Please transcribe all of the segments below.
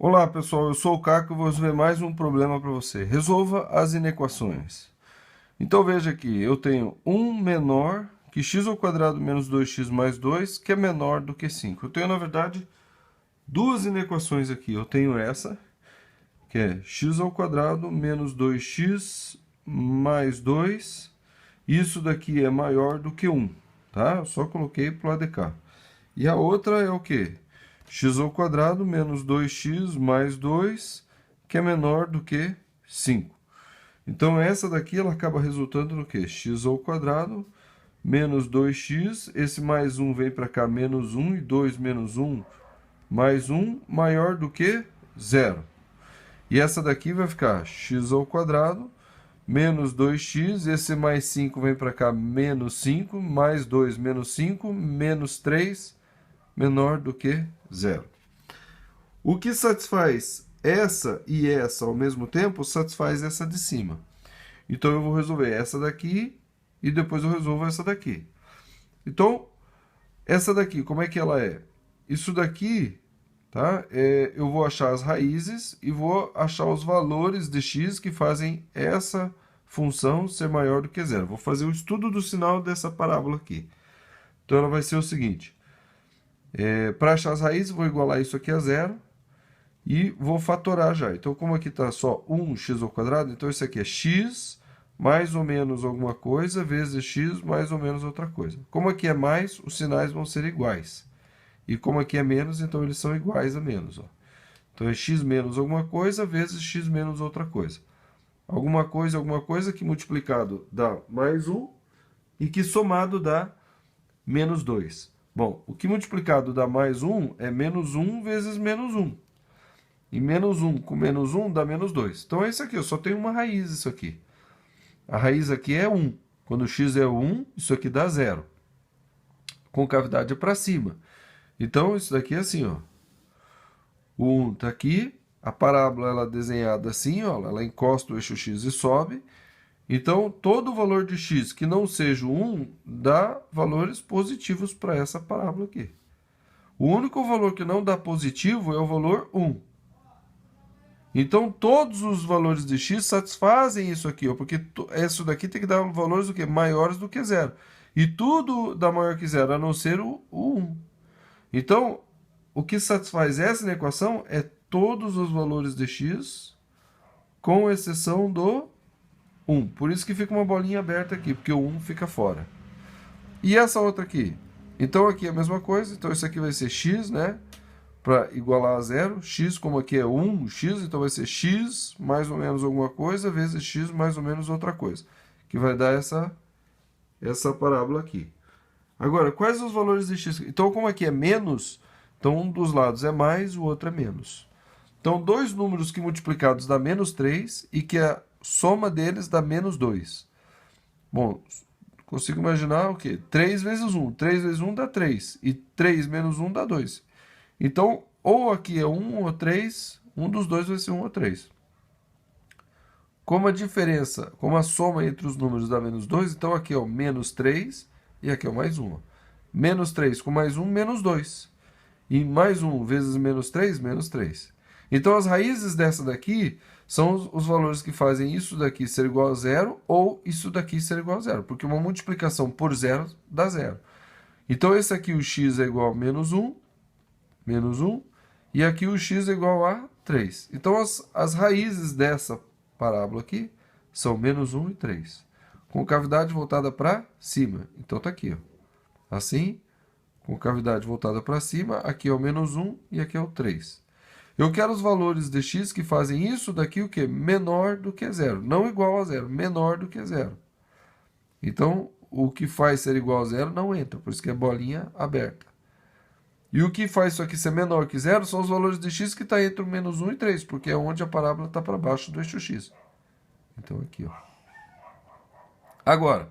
Olá pessoal, eu sou o Caco e vou resolver mais um problema para você. Resolva as inequações. Então veja aqui, eu tenho 1 menor que x ao quadrado menos 2x mais 2, que é menor do que 5. Eu tenho, na verdade, duas inequações aqui. Eu tenho essa, que é x ao quadrado menos 2x mais 2. Isso daqui é maior do que 1, tá? Eu só coloquei para o lado de cá. E a outra é o quê? X ao quadrado menos 2x mais 2, que é menor do que 5. Então, essa daqui ela acaba resultando no quê? X ao quadrado menos 2x, esse mais 1 vem para cá, menos 1, e 2 menos 1 mais 1, maior do que 0. E essa daqui vai ficar x ao quadrado menos 2x, esse mais 5 vem para cá, menos 5, mais 2 menos 5, menos 3, menor do que 0. O que satisfaz essa e essa ao mesmo tempo, satisfaz essa de cima. Então, eu vou resolver essa daqui e depois eu resolvo essa daqui. Então, essa daqui, como é que ela é? Isso daqui, tá? Eu vou achar as raízes e vou achar os valores de x que fazem essa função ser maior do que zero. Vou fazer o estudo do sinal dessa parábola aqui. Então, ela vai ser o seguinte. Para achar as raízes, vou igualar isso aqui a zero. E vou fatorar já. Então, como aqui está só 1x ao quadrado, então isso aqui é x mais ou menos alguma coisa vezes x mais ou menos outra coisa. Como aqui é mais, os sinais vão ser iguais. E como aqui é menos, então eles são iguais a menos. Ó. Então, é x menos alguma coisa vezes x menos outra coisa. Alguma coisa que multiplicado dá mais 1 e que somado dá menos 2. Bom, o que multiplicado dá mais 1 é menos 1 vezes menos 1. E menos 1 com menos 1 dá menos 2. Então é isso aqui, eu só tenho uma raiz isso aqui. A raiz aqui é 1. Quando x é 1, isso aqui dá 0. Concavidade é para cima. Então isso daqui é assim, ó. O 1 está aqui, a parábola ela é desenhada assim, ó, ela encosta o eixo x e sobe. Então todo valor de x que não seja o 1 dá valores positivos para essa parábola aqui. O único valor que não dá positivo é o valor 1. Então, todos os valores de x satisfazem isso aqui, ó, porque isso daqui tem que dar valores do quê? Maiores do que zero. E tudo dá maior que zero, a não ser o 1. Então, o que satisfaz essa equação é todos os valores de x, com exceção do 1. Por isso que fica uma bolinha aberta aqui, porque o 1 fica fora. E essa outra aqui? Então, aqui é a mesma coisa. Então, isso aqui vai ser x, né? Para igualar a zero, x como aqui é 1, x, então vai ser x mais ou menos alguma coisa, vezes x mais ou menos outra coisa, que vai dar essa parábola aqui. Agora, quais os valores de x? Então, como aqui é menos, então um dos lados é mais, o outro é menos. Então, dois números que multiplicados dá menos 3 e que a soma deles dá menos 2. Bom, consigo imaginar o quê? 3 vezes 1. 3 vezes 1 dá 3. E 3 menos 1 dá 2. Então, ou aqui é 1 ou 3, um dos dois vai ser 1 ou 3. Como a diferença, como a soma entre os números dá menos 2, então aqui é o menos 3 e aqui é o mais 1. Menos 3 com mais 1, menos 2. E mais 1 vezes menos 3, menos 3. Então, as raízes dessa daqui são os valores que fazem isso daqui ser igual a zero ou isso daqui ser igual a zero. Porque uma multiplicação por zero dá zero. Então, esse aqui, o x é igual a menos 1. Menos 1, e aqui o x é igual a 3. Então, as raízes dessa parábola aqui são menos 1 e 3. Com cavidade voltada para cima. Então, está aqui. Ó. Assim, com cavidade voltada para cima, aqui é o menos 1 e aqui é o 3. Eu quero os valores de x que fazem isso daqui o quê? Menor do que zero. Não igual a zero, menor do que zero. Então, o que faz ser igual a zero não entra, por isso que é bolinha aberta. E o que faz isso aqui ser menor que zero são os valores de x que está entre o menos 1 e 3, porque é onde a parábola está para baixo do eixo x. Então, aqui, ó. Agora,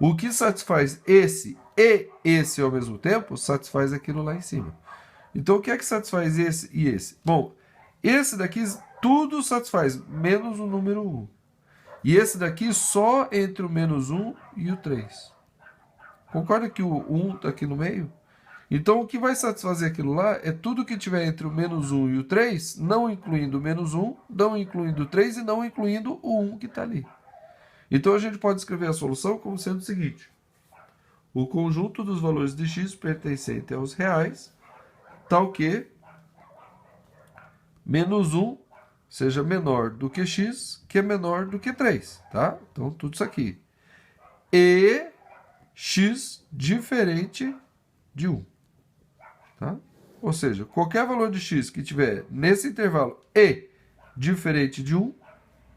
o que satisfaz esse e esse ao mesmo tempo, satisfaz aquilo lá em cima. Então, o que é que satisfaz esse e esse? Bom, esse daqui tudo satisfaz, menos o número 1. E esse daqui só entre o menos 1 e o 3. Concorda que o 1 está aqui no meio? Então, o que vai satisfazer aquilo lá é tudo que tiver entre o menos 1 e o 3, não incluindo o menos 1, não incluindo o 3 e não incluindo o 1 que está ali. Então, a gente pode escrever a solução como sendo o seguinte. O conjunto dos valores de x pertencente aos reais, tal que menos 1 seja menor do que x, que é menor do que 3. Tá? Então, tudo isso aqui. E x diferente de 1. Tá? Ou seja, qualquer valor de x que tiver nesse intervalo e diferente de 1,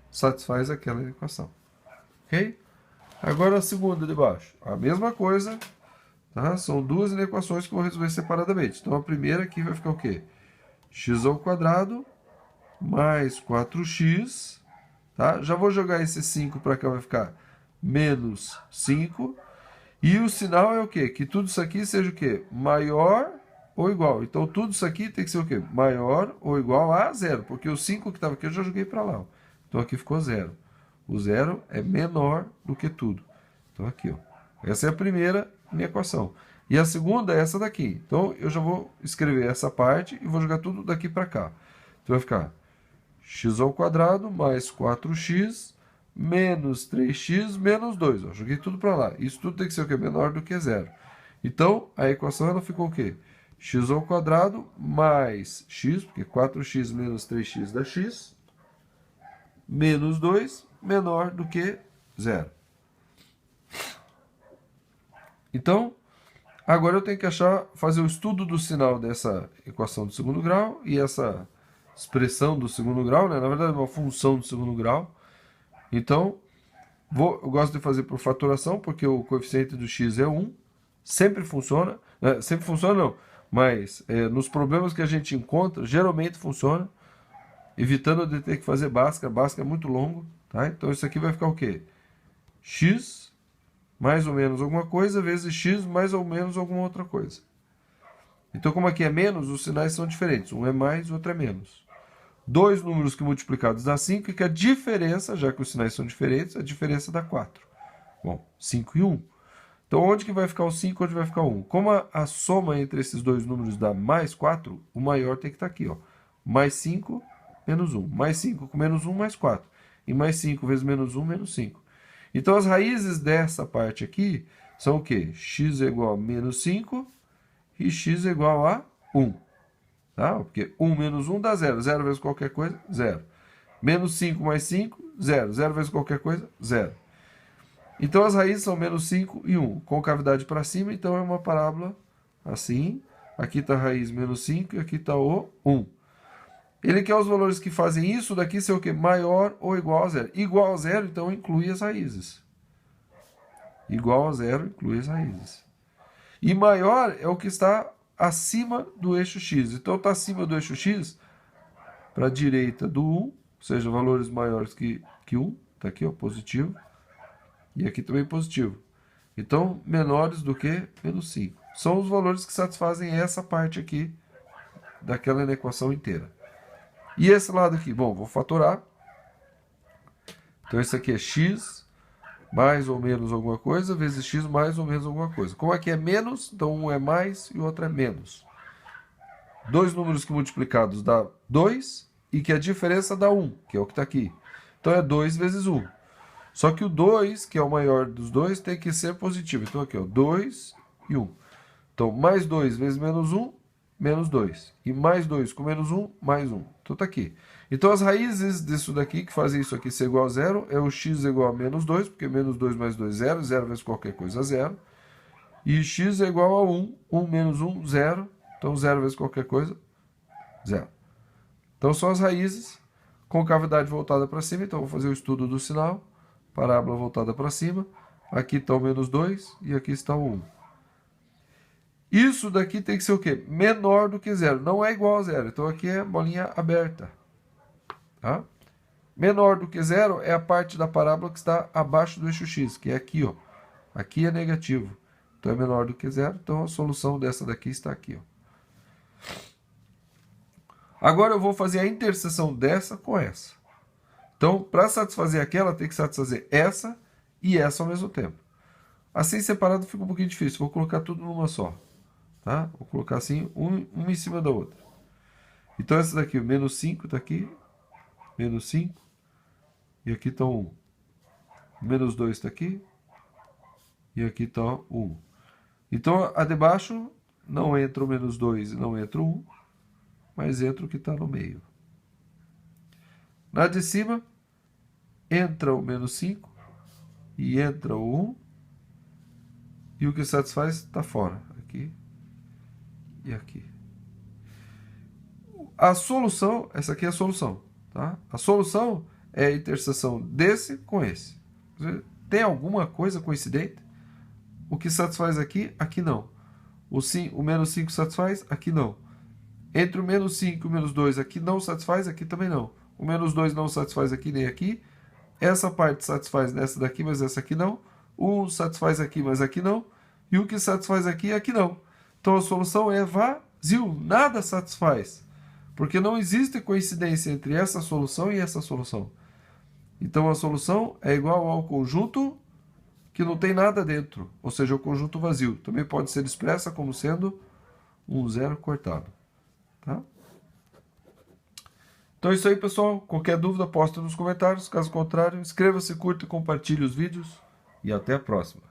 satisfaz aquela equação. Ok? Agora a segunda de baixo. A mesma coisa. Tá? São duas inequações que eu vou resolver separadamente. Então a primeira aqui vai ficar o quê? X ao quadrado mais 4x. Tá? Já vou jogar esse 5 para cá, vai ficar menos 5. E o sinal é o quê? Que tudo isso aqui seja o quê? Maior ou igual. Então, tudo isso aqui tem que ser o quê? Maior ou igual a 0. Porque o 5 que estava aqui eu já joguei para lá. Ó. Então, aqui ficou 0. O 0 é menor do que tudo. Então, aqui. Ó. Essa é a primeira minha equação. E a segunda é essa daqui. Então, eu já vou escrever essa parte e vou jogar tudo daqui para cá. Então, vai ficar x ao quadrado mais 4x menos 3x menos 2. Ó, joguei tudo para lá. Isso tudo tem que ser o quê? Menor do que 0. Então, a equação ela ficou o quê? X ao quadrado mais x, porque 4x menos 3x dá x, menos 2 menor do que 0. Então, agora eu tenho que fazer o estudo do sinal dessa equação do segundo grau e essa expressão do segundo grau, né? Na verdade é uma função do segundo grau. Então, eu gosto de fazer por fatoração, porque o coeficiente do x é 1. Sempre funciona. Sempre funciona não, mas nos problemas que a gente encontra, geralmente funciona. Evitando de ter que fazer Bhaskara. Bhaskara é muito longo. Tá? Então isso aqui vai ficar o quê? X mais ou menos alguma coisa vezes x mais ou menos alguma outra coisa. Então como aqui é menos, os sinais são diferentes. Um é mais, o outro é menos. Dois números que multiplicados dá 5 e que a diferença, já que os sinais são diferentes, a diferença dá 4. Bom, 5 e 1. Então, onde que vai ficar o 5 e onde vai ficar o 1? Como a soma entre esses dois números dá mais 4, o maior tem que estar aqui. Ó. Mais 5, menos 1. Mais 5 com menos 1, mais 4. E mais 5 vezes menos 1, menos 5. Então, as raízes dessa parte aqui são o quê? X é igual a menos 5 e x é igual a 1. Tá? Porque 1 menos 1 dá 0. 0 vezes qualquer coisa, 0. Menos 5 mais 5, 0. 0 vezes qualquer coisa, 0. Então, as raízes são menos 5 e 1. Com cavidade para cima, então é uma parábola assim. Aqui está a raiz menos 5 e aqui está o 1. Ele quer os valores que fazem isso daqui ser o quê? Maior ou igual a 0. Igual a 0, então inclui as raízes. Igual a 0, inclui as raízes. E maior é o que está acima do eixo x. Então, está acima do eixo x, para a direita do 1, ou seja, valores maiores que 1. Está aqui, ó, positivo. E aqui também positivo. Então, menores do que menos 5. São os valores que satisfazem essa parte aqui daquela equação inteira. E esse lado aqui? Bom, vou fatorar. Então, esse aqui é x mais ou menos alguma coisa, vezes x mais ou menos alguma coisa. Como aqui é menos, então um é mais e o outro é menos. Dois números que multiplicados dá 2 e que a diferença dá 1, que é o que está aqui. Então, é 2 vezes 1. Só que o 2, que é o maior dos dois, tem que ser positivo. Então, aqui, ó, 2 e 1. Então, mais 2 vezes menos 1, menos 2. E mais 2 com menos 1, mais 1. Então, tá aqui. Então, as raízes disso daqui, que fazem isso aqui ser igual a 0, é o x igual a menos 2, porque menos 2 mais 2 é 0. 0 vezes qualquer coisa, 0. E x é igual a 1. 1 menos 1, 0. Então, 0 vezes qualquer coisa, 0. Então, são as raízes com cavidade voltada para cima. Então, vou fazer o estudo do sinal. Parábola voltada para cima. Aqui está o menos 2 e aqui está o 1. Isso daqui tem que ser o quê? Menor do que 0. Não é igual a 0. Então aqui é bolinha aberta. Tá? Menor do que 0 é a parte da parábola que está abaixo do eixo x, que é aqui. Ó. Aqui é negativo. Então é menor do que 0. Então a solução dessa daqui está aqui. Ó. Agora eu vou fazer a interseção dessa com essa. Então, para satisfazer aquela, tem que satisfazer essa e essa ao mesmo tempo. Assim separado fica um pouquinho difícil. Vou colocar tudo numa só. tá? Vou colocar assim, uma em cima da outra. Então essa daqui, o menos 5 está aqui, menos 5, e aqui está 1. O menos 2 está aqui, e aqui está 1. Então a de baixo não entra o menos 2 e não entra o 1, mas entra o que está no meio. Na de cima, entra o menos 5 e entra o 1, e o que satisfaz está fora, aqui e aqui. A solução, essa aqui é a solução, tá? A solução é a interseção desse com esse. Tem alguma coisa coincidente? O que satisfaz aqui, aqui não. O menos 5 satisfaz, aqui não. Entre o menos 5 e o menos 2, aqui não satisfaz, aqui também não. O menos 2 não satisfaz aqui nem aqui. Essa parte satisfaz nessa daqui, mas essa aqui não. O 1 satisfaz aqui, mas aqui não. E o que satisfaz aqui, aqui não. Então a solução é vazio, nada satisfaz. Porque não existe coincidência entre essa solução e essa solução. Então a solução é igual ao conjunto que não tem nada dentro, ou seja, o conjunto vazio. Também pode ser expressa como sendo um zero cortado. Tá? Então é isso aí, pessoal. Qualquer dúvida, posta nos comentários. Caso contrário, inscreva-se, curta e compartilhe os vídeos. E até a próxima.